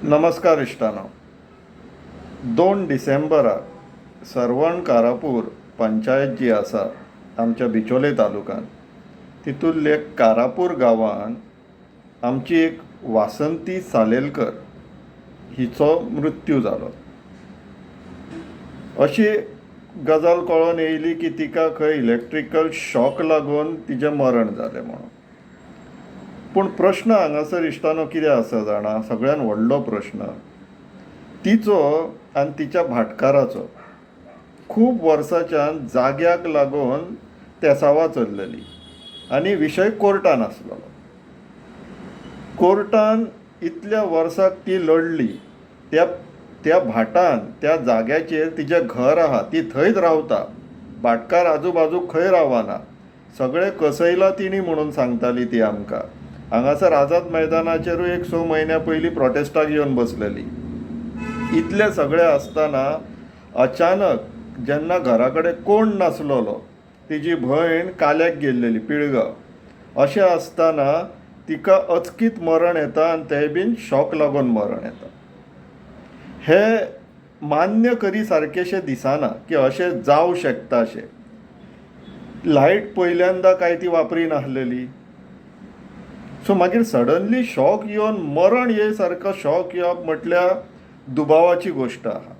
नमस्कार इश्टानो. 2 डिसेंबराक सरवण कारापूर पंचायत जी आसा आमच्या बिचोले तालुक्यात, तितूंतले कारापूर गांवांत आमची एक वासंती सालेलकर हिचो मृत्यू जालो. अशी गजाल कळून येयली की तिका खंय इलेक्ट्रिकल शॉक लागून तिचें मरण जालें म्हणून. पूण प्रश्न हांगासर इश्टानो कितें आसा जाणा, सगळ्यान व्हडलो प्रश्न तिचो आनी तिच्या भाटकाराचो खूब वर्सांच्यान जाग्याक लागून तेसावा चल्लेली आनी विशय कोर्टान आसलेलो. कोर्टान इतल्या वर्साक ती लढली. त्या भाटान त्या जाग्याचेर तिचें घर आहा, ती थंयच रावता. भाटकार आजूबाजूक खंय रावना. सगळें कसयलां तिणी म्हणून सांगताली ती आमकां. हांगासर आझाद मैदानाचेरूय एक 6 म्हयन्या पयलीं प्रोटेस्टाक येवन बसलेली. इतलें सगळें आसतना अचानक जेन्ना घरा कडेन कोण नासलोलो, तिची भयण काल्याक गेल्लेली पिळगांव, अशें आसतना तिका अचकीत मरण येता आनी तें बीन शॉक लागून मरण येता. हें मान्य करी सारकेशें दिसना की अशें जावं शकता अशें. लायट पयल्यांदा काय ती वापरी नासलेली. सो मागीर सडनली शॉक येवन मरण ये सारको शॉक येवप म्हटल्यार दुबावाची गोश्ट आहा.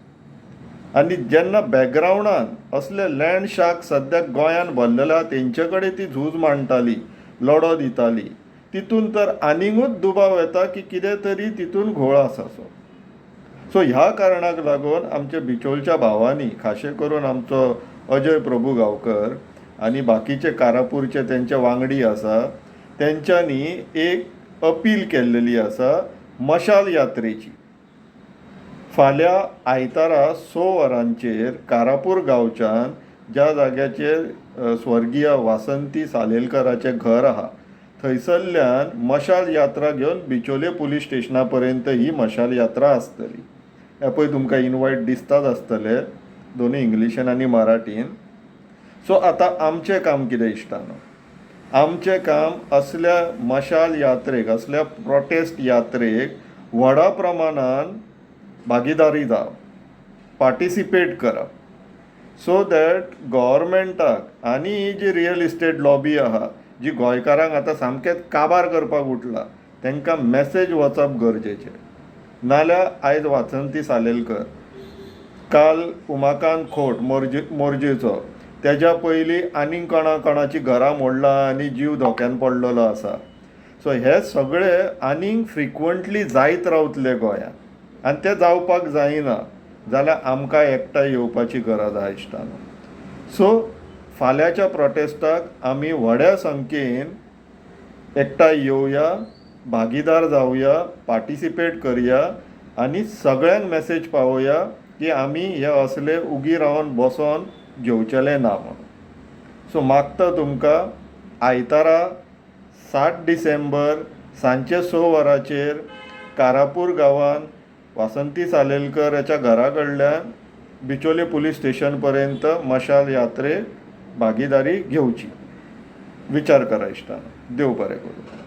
आनी जेन्ना बॅकग्रावंडान असले लँड शार्क सद्याक गोंयांत भरलेले आहा, तेंचे कडेन ती झूज मांडटाली, लढो दिताली, तितून तर आनिकूच दुबाव येता की कितें तरी तितून घोळ आसा. सो ह्या कारणाक लागून आमच्या बिचोलच्या भावांनी, खाशें करून आमचो अजय प्रभू गांवकर आनी बाकीचे कारापूरचे तेंचे वांगडी आसा, तेंच्यांनी एक अपील केल्लेली आसा मशाल यात्रेची. फाल्यां आयतारा 6 वरांचेर कारापूर गांवच्यान ज्या जाग्याचेर स्वर्गीय वासंती सालेलकराचें घर आहा, थंयसरल्यान मशाल यात्रा घेवन बिचोले पुलीस स्टेशना पर्यंत ही मशाल यात्रा आसतली. हे पळय तुमकां इनवायट दिसताच आसतले, दोनूय इंग्लिशीन आनी मराठीन. सो आतां आमचें काम कितें इश्टानो? आमचें काम असल्या मशाल यात्रेक, असल्या प्रोटेस्ट यात्रेक व्हडा प्रमाणान भागीदारी जावप, पार्टिसिपेट करप, सो दॅट गव्हर्मेंटाक आनी ही जी रियल इस्टेट लॉबी आहा, जी गोंयकारांक आतां सामकेंच काबार करपाक उठला, तांकां मॅसेज वचप गरजेचें. नाल्यार आयज वासंती सालेलकर, काल उमाकांत खोट मोरजेचो, तेज्या पयलीं आनीक कोणाची घरां मोडलां आनी जीव धोक्यान पडलेलो आसा. सो हे सगळे आनीक फ्रिक्वंटली जायत रावतले गोंयांत आनी ते जावपाक जायना जाल्यार आमकां एकठांय येवपाची गरज आहा इश्टानो. सो फाल्यांच्या प्रोटेस्टाक आमी व्हड्या संख्येन एकठांय येवया, भागीदार जावया, पार्टिसिपेट करया आनी सगळ्यांक मॅसेज पावोवया की आमी हे असले उगी रावन बसोन घेवचेले ना म्हणून. सो मागता तुमकां आयतारा 7 डिसेंबर सांजचे 6 वरांचेर कारापूर गांवांत वासंती सालेलकराच्या घरा कडल्यान बिचोले पुलीस स्टेशन पर्यंत मशाल यात्रेक भागीदारी घेवची. विचार करा इश्टानो. देव बरें करूं.